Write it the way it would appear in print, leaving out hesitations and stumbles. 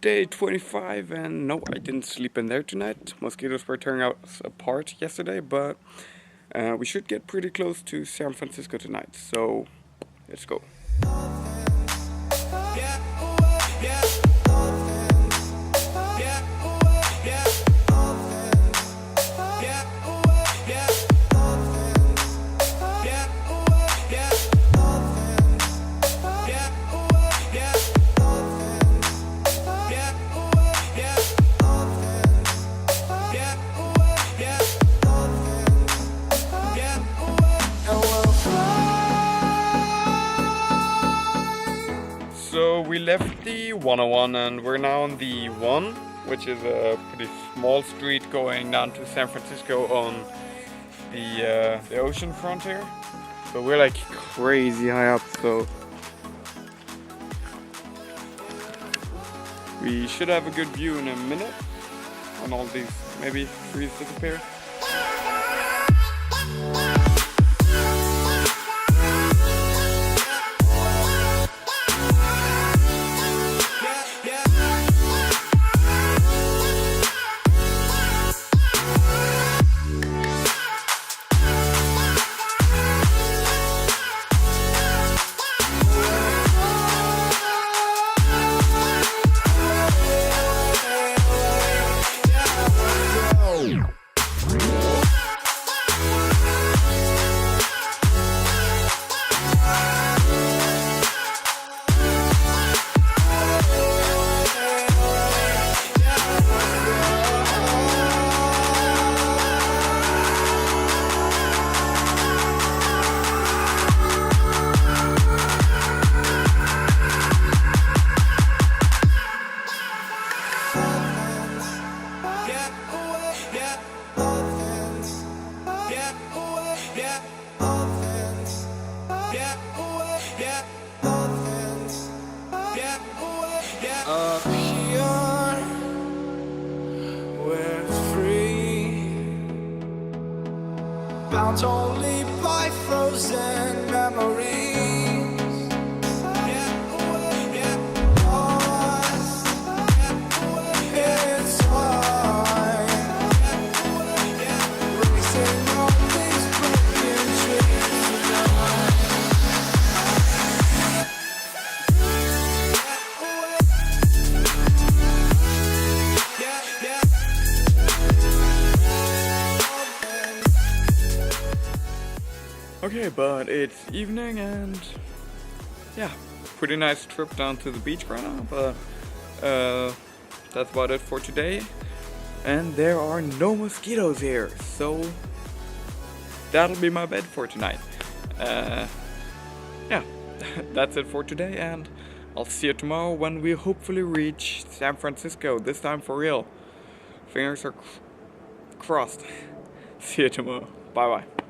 day 25, and no, I didn't sleep in there tonight. Mosquitoes were tearing us apart yesterday, but we should get pretty close to San Francisco tonight, so let's go. So we left the 101 and we're now on the 1, which is a pretty small street going down to San Francisco on the ocean front here. So we're like crazy high up, so we should have a good view in a minute when all these maybe trees disappear. Up here, we're free, bound only by frozen memories. Lost inside, racing all these broken dreams tonight. Okay, but it's evening and yeah, pretty nice trip down to the beach right now, but that's about it for today. And there are no mosquitoes here, so that'll be my bed for tonight. Yeah, that's it for today, and I'll see you tomorrow when we hopefully reach San Francisco, this time for real. Fingers are crossed. See you tomorrow. Bye bye.